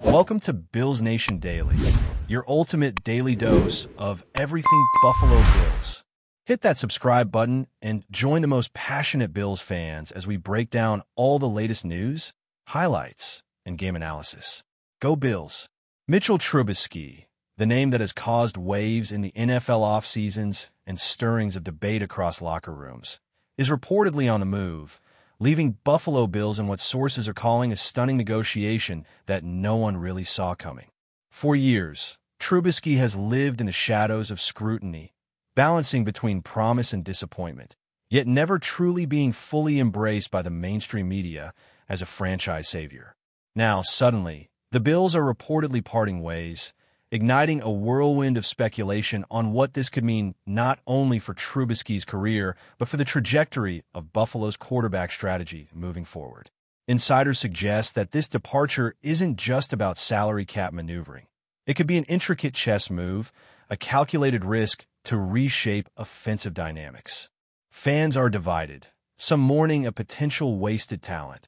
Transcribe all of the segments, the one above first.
Welcome to Bills Nation Daily, your ultimate daily dose of everything Buffalo Bills. Hit that subscribe button and join the most passionate Bills fans as we break down all the latest news, highlights, and game analysis. Go Bills! Mitchell Trubisky, the name that has caused waves in the NFL offseasons and stirrings of debate across locker rooms, is reportedly on the move, leaving Buffalo Bills in what sources are calling a stunning negotiation that no one really saw coming. For years, Trubisky has lived in the shadows of scrutiny, balancing between promise and disappointment, yet never truly being fully embraced by the mainstream media as a franchise savior. Now, suddenly, the Bills are reportedly parting ways, igniting a whirlwind of speculation on what this could mean not only for Trubisky's career, but for the trajectory of Buffalo's quarterback strategy moving forward. Insiders suggest that this departure isn't just about salary cap maneuvering. It could be an intricate chess move, a calculated risk to reshape offensive dynamics. Fans are divided, some mourning a potential wasted talent,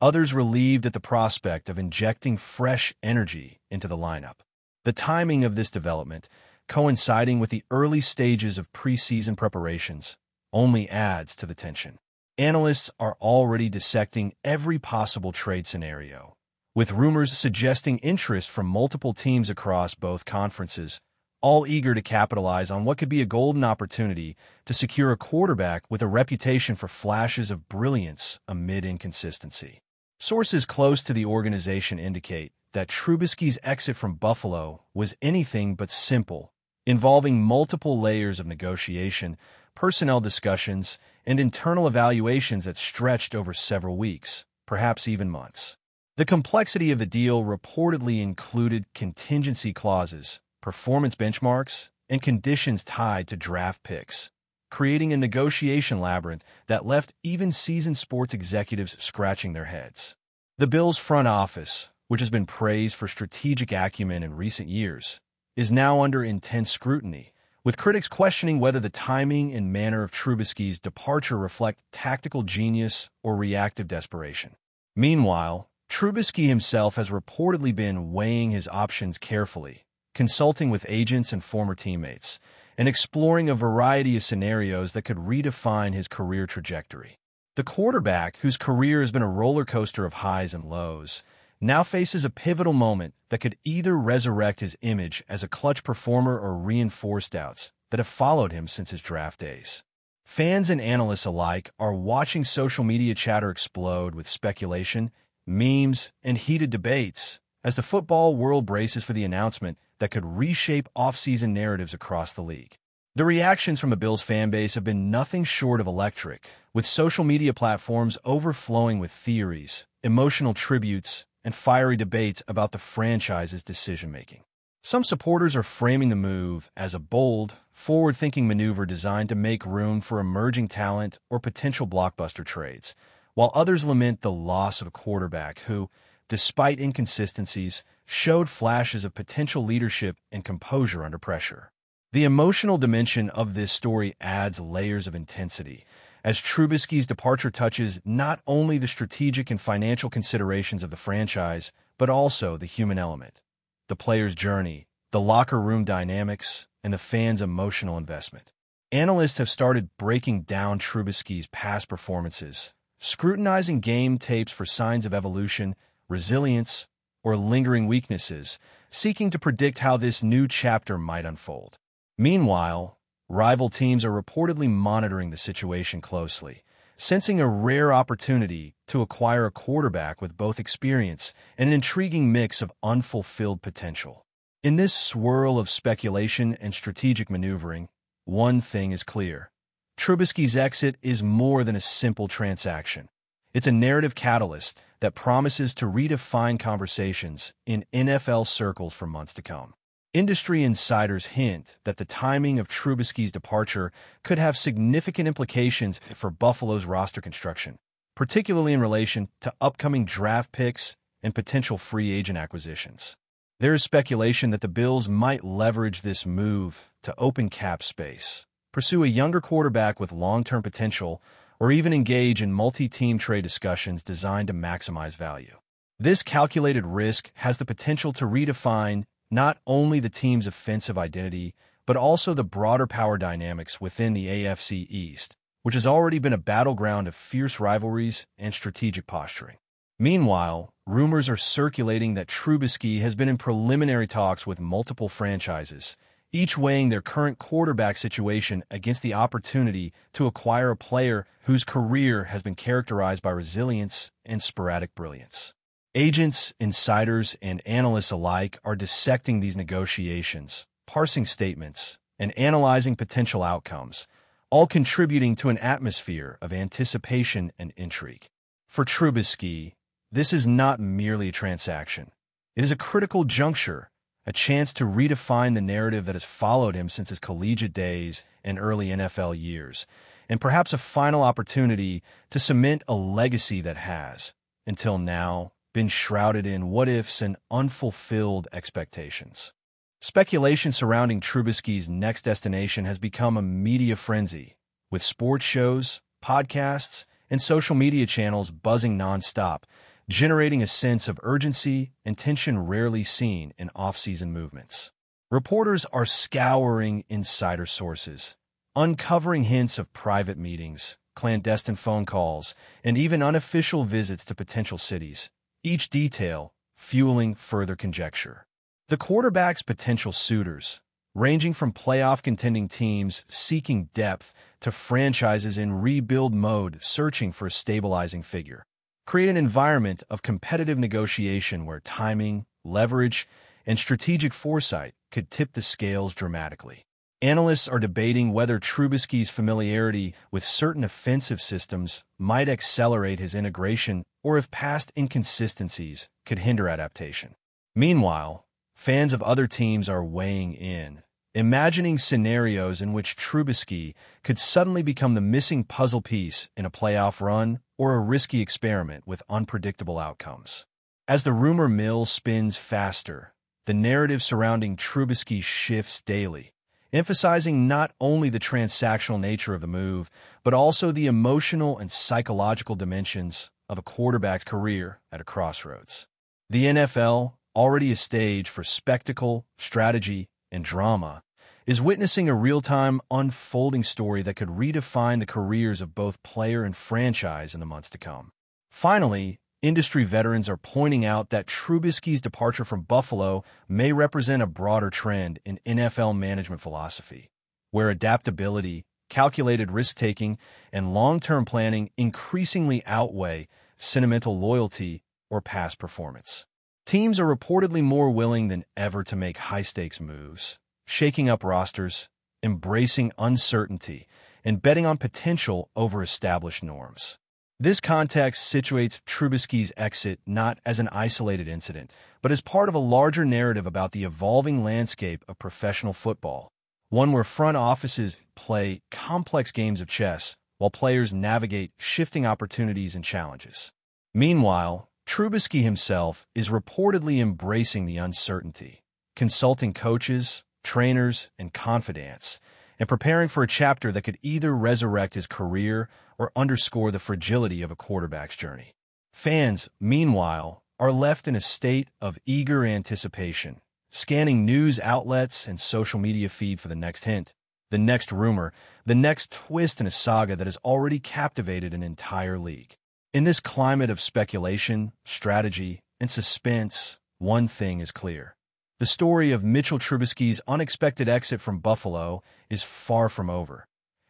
others relieved at the prospect of injecting fresh energy into the lineup. The timing of this development, coinciding with the early stages of preseason preparations, only adds to the tension. Analysts are already dissecting every possible trade scenario, with rumors suggesting interest from multiple teams across both conferences, all eager to capitalize on what could be a golden opportunity to secure a quarterback with a reputation for flashes of brilliance amid inconsistency. Sources close to the organization indicate that Trubisky's exit from Buffalo was anything but simple, involving multiple layers of negotiation, personnel discussions, and internal evaluations that stretched over several weeks, perhaps even months. The complexity of the deal reportedly included contingency clauses, performance benchmarks, and conditions tied to draft picks, creating a negotiation labyrinth that left even seasoned sports executives scratching their heads. The Bills' front office, which has been praised for strategic acumen in recent years, is now under intense scrutiny, with critics questioning whether the timing and manner of Trubisky's departure reflect tactical genius or reactive desperation. Meanwhile, Trubisky himself has reportedly been weighing his options carefully, consulting with agents and former teammates, and exploring a variety of scenarios that could redefine his career trajectory. The quarterback, whose career has been a roller coaster of highs and lows, now faces a pivotal moment that could either resurrect his image as a clutch performer or reinforce doubts that have followed him since his draft days. Fans and analysts alike are watching social media chatter explode with speculation, memes, and heated debates as the football world braces for the announcement that could reshape offseason narratives across the league. The reactions from the Bills fan base have been nothing short of electric, with social media platforms overflowing with theories, emotional tributes, and fiery debates about the franchise's decision-making. Some supporters are framing the move as a bold, forward-thinking maneuver designed to make room for emerging talent or potential blockbuster trades, while others lament the loss of a quarterback who, despite inconsistencies, showed flashes of potential leadership and composure under pressure. The emotional dimension of this story adds layers of intensity, as Trubisky's departure touches not only the strategic and financial considerations of the franchise, but also the human element, the player's journey, the locker room dynamics, and the fans' emotional investment. Analysts have started breaking down Trubisky's past performances, scrutinizing game tapes for signs of evolution, resilience, or lingering weaknesses, seeking to predict how this new chapter might unfold. Meanwhile, rival teams are reportedly monitoring the situation closely, sensing a rare opportunity to acquire a quarterback with both experience and an intriguing mix of unfulfilled potential. In this swirl of speculation and strategic maneuvering, one thing is clear. Trubisky's exit is more than a simple transaction. It's a narrative catalyst that promises to redefine conversations in NFL circles for months to come. Industry insiders hint that the timing of Trubisky's departure could have significant implications for Buffalo's roster construction, particularly in relation to upcoming draft picks and potential free agent acquisitions. There is speculation that the Bills might leverage this move to open cap space, pursue a younger quarterback with long-term potential, or even engage in multi-team trade discussions designed to maximize value. This calculated risk has the potential to redefine not only the team's offensive identity, but also the broader power dynamics within the AFC East, which has already been a battleground of fierce rivalries and strategic posturing. Meanwhile, rumors are circulating that Trubisky has been in preliminary talks with multiple franchises, each weighing their current quarterback situation against the opportunity to acquire a player whose career has been characterized by resilience and sporadic brilliance. Agents, insiders, and analysts alike are dissecting these negotiations, parsing statements, and analyzing potential outcomes, all contributing to an atmosphere of anticipation and intrigue. For Trubisky, this is not merely a transaction. It is a critical juncture, a chance to redefine the narrative that has followed him since his collegiate days and early NFL years, and perhaps a final opportunity to cement a legacy that has, until now, been shrouded in what-ifs and unfulfilled expectations. Speculation surrounding Trubisky's next destination has become a media frenzy, with sports shows, podcasts, and social media channels buzzing nonstop, generating a sense of urgency and tension rarely seen in off-season movements. Reporters are scouring insider sources, uncovering hints of private meetings, clandestine phone calls, and even unofficial visits to potential cities, each detail fueling further conjecture. The quarterback's potential suitors, ranging from playoff-contending teams seeking depth to franchises in rebuild mode searching for a stabilizing figure, create an environment of competitive negotiation where timing, leverage, and strategic foresight could tip the scales dramatically. Analysts are debating whether Trubisky's familiarity with certain offensive systems might accelerate his integration or if past inconsistencies could hinder adaptation. Meanwhile, fans of other teams are weighing in, imagining scenarios in which Trubisky could suddenly become the missing puzzle piece in a playoff run or a risky experiment with unpredictable outcomes. As the rumor mill spins faster, the narrative surrounding Trubisky shifts daily, emphasizing not only the transactional nature of the move, but also the emotional and psychological dimensions of a quarterback's career at a crossroads. The NFL, already a stage for spectacle, strategy, and drama, is witnessing a real-time unfolding story that could redefine the careers of both player and franchise in the months to come. Finally, industry veterans are pointing out that Trubisky's departure from Buffalo may represent a broader trend in NFL management philosophy, where adaptability, calculated risk-taking, and long-term planning increasingly outweigh sentimental loyalty or past performance. Teams are reportedly more willing than ever to make high-stakes moves, shaking up rosters, embracing uncertainty, and betting on potential over established norms. This context situates Trubisky's exit not as an isolated incident, but as part of a larger narrative about the evolving landscape of professional football, one where front offices play complex games of chess while players navigate shifting opportunities and challenges. Meanwhile, Trubisky himself is reportedly embracing the uncertainty, consulting coaches, trainers, and confidants, and preparing for a chapter that could either resurrect his career or underscore the fragility of a quarterback's journey. Fans, meanwhile, are left in a state of eager anticipation, scanning news outlets and social media feed for the next hint, the next rumor, the next twist in a saga that has already captivated an entire league. In this climate of speculation, strategy, and suspense, one thing is clear. The story of Mitchell Trubisky's unexpected exit from Buffalo is far from over,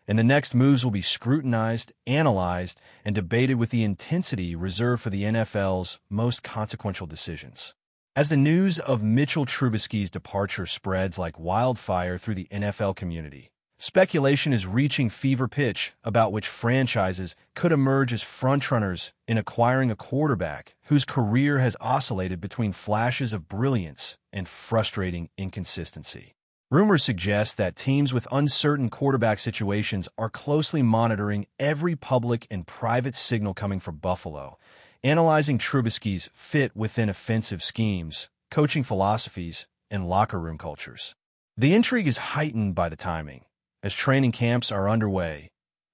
and the next moves will be scrutinized, analyzed, and debated with the intensity reserved for the NFL's most consequential decisions. As the news of Mitchell Trubisky's departure spreads like wildfire through the NFL community, speculation is reaching fever pitch about which franchises could emerge as frontrunners in acquiring a quarterback whose career has oscillated between flashes of brilliance and frustrating inconsistency. Rumors suggest that teams with uncertain quarterback situations are closely monitoring every public and private signal coming from Buffalo, analyzing Trubisky's fit within offensive schemes, coaching philosophies, and locker room cultures. The intrigue is heightened by the timing, as training camps are underway,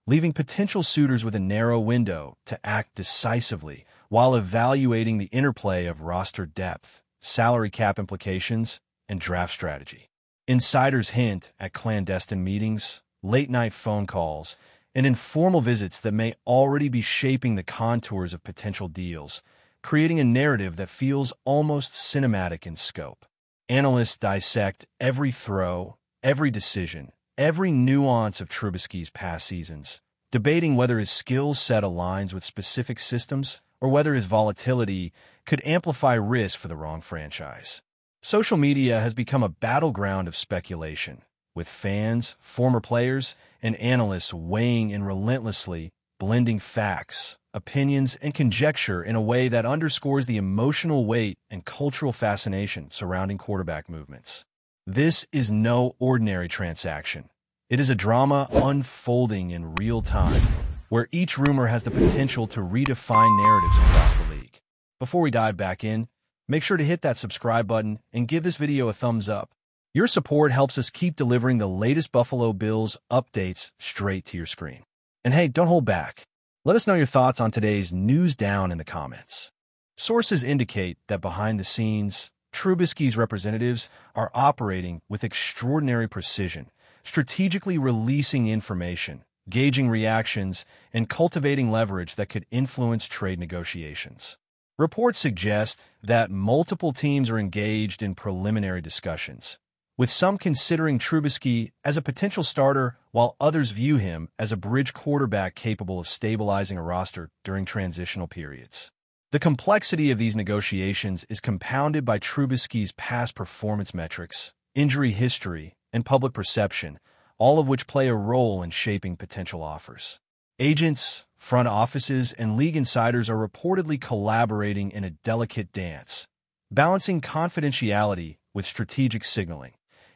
leaving potential suitors with a narrow window to act decisively while evaluating the interplay of roster depth, salary cap implications, and draft strategy. Insiders hint at clandestine meetings, late-night phone calls, and informal visits that may already be shaping the contours of potential deals, creating a narrative that feels almost cinematic in scope. Analysts dissect every throw, every decision, every nuance of Trubisky's past seasons, debating whether his skill set aligns with specific systems or whether his volatility could amplify risk for the wrong franchise. Social media has become a battleground of speculation, with fans, former players, and analysts weighing in relentlessly, blending facts, opinions, and conjecture in a way that underscores the emotional weight and cultural fascination surrounding quarterback movements. This is no ordinary transaction. It is a drama unfolding in real time, where each rumor has the potential to redefine narratives across the league. Before we dive back in, make sure to hit that subscribe button and give this video a thumbs up. Your support helps us keep delivering the latest Buffalo Bills updates straight to your screen. And hey, don't hold back. Let us know your thoughts on today's news down in the comments. Sources indicate that behind the scenes, Trubisky's representatives are operating with extraordinary precision, strategically releasing information, gauging reactions, and cultivating leverage that could influence trade negotiations. Reports suggest that multiple teams are engaged in preliminary discussions, with some considering Trubisky as a potential starter while others view him as a bridge quarterback capable of stabilizing a roster during transitional periods. The complexity of these negotiations is compounded by Trubisky's past performance metrics, injury history, and public perception, all of which play a role in shaping potential offers. Agents, front offices, and league insiders are reportedly collaborating in a delicate dance, balancing confidentiality with strategic signaling,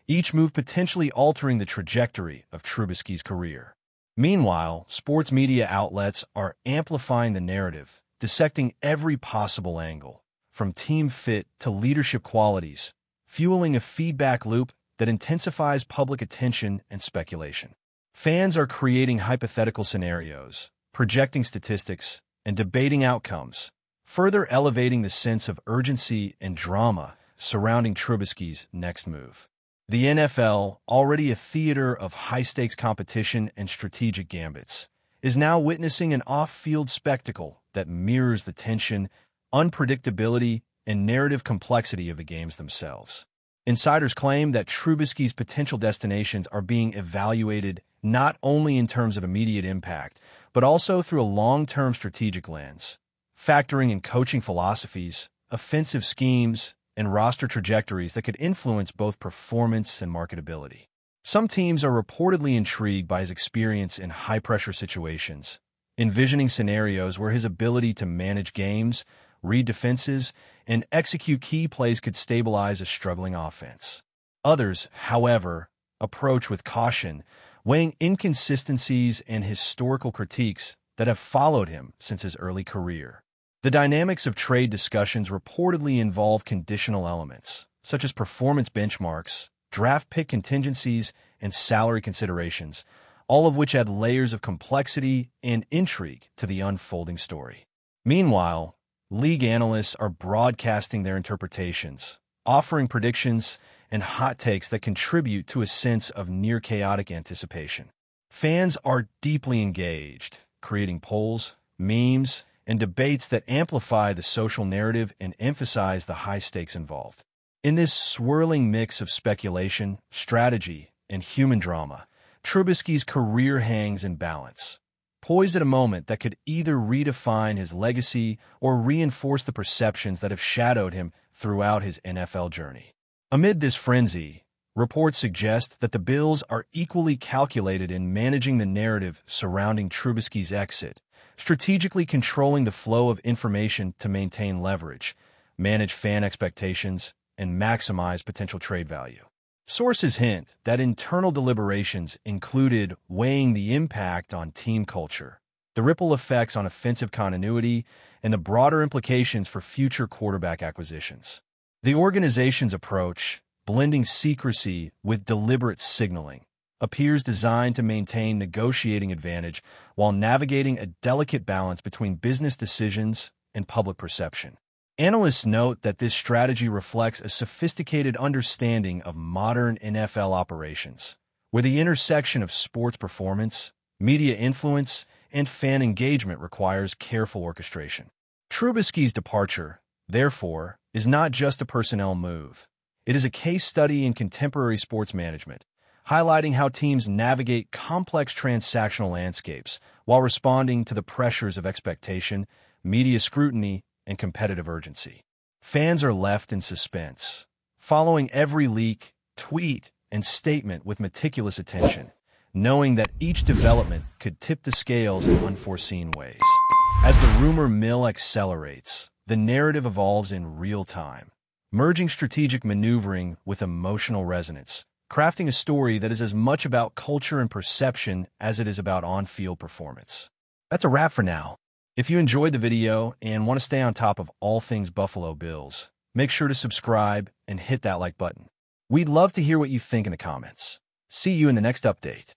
each move potentially altering the trajectory of Trubisky's career. Meanwhile, sports media outlets are amplifying the narrative, dissecting every possible angle, from team fit to leadership qualities, fueling a feedback loop that intensifies public attention and speculation. Fans are creating hypothetical scenarios, projecting statistics, and debating outcomes, further elevating the sense of urgency and drama surrounding Trubisky's next move. The NFL, already a theater of high-stakes competition and strategic gambits, is now witnessing an off-field spectacle that mirrors the tension, unpredictability, and narrative complexity of the games themselves. Insiders claim that Trubisky's potential destinations are being evaluated not only in terms of immediate impact, but also through a long-term strategic lens, factoring in coaching philosophies, offensive schemes, and roster trajectories that could influence both performance and marketability. Some teams are reportedly intrigued by his experience in high-pressure situations, envisioning scenarios where his ability to manage games, read defenses, and execute key plays could stabilize a struggling offense. Others, however, approach with caution, weighing inconsistencies and historical critiques that have followed him since his early career. The dynamics of trade discussions reportedly involve conditional elements, such as performance benchmarks, draft pick contingencies, and salary considerations, all of which add layers of complexity and intrigue to the unfolding story. Meanwhile, league analysts are broadcasting their interpretations, offering predictions and hot takes that contribute to a sense of near-chaotic anticipation. Fans are deeply engaged, creating polls, memes, and debates that amplify the social narrative and emphasize the high stakes involved. In this swirling mix of speculation, strategy, and human drama, Trubisky's career hangs in balance, poised at a moment that could either redefine his legacy or reinforce the perceptions that have shadowed him throughout his NFL journey. Amid this frenzy, reports suggest that the Bills are equally calculated in managing the narrative surrounding Trubisky's exit, strategically controlling the flow of information to maintain leverage, manage fan expectations, and maximize potential trade value. Sources hint that internal deliberations included weighing the impact on team culture, the ripple effects on offensive continuity, and the broader implications for future quarterback acquisitions. The organization's approach, blending secrecy with deliberate signaling, appears designed to maintain negotiating advantage while navigating a delicate balance between business decisions and public perception. Analysts note that this strategy reflects a sophisticated understanding of modern NFL operations, where the intersection of sports performance, media influence, and fan engagement requires careful orchestration. Trubisky's departure, therefore, is not just a personnel move. It is a case study in contemporary sports management, highlighting how teams navigate complex transactional landscapes while responding to the pressures of expectation, media scrutiny, and competitive urgency. Fans are left in suspense, following every leak, tweet, and statement with meticulous attention, knowing that each development could tip the scales in unforeseen ways. As the rumor mill accelerates, the narrative evolves in real time, merging strategic maneuvering with emotional resonance, crafting a story that is as much about culture and perception as it is about on-field performance. That's a wrap for now. If you enjoyed the video and want to stay on top of all things Buffalo Bills, make sure to subscribe and hit that like button. We'd love to hear what you think in the comments. See you in the next update.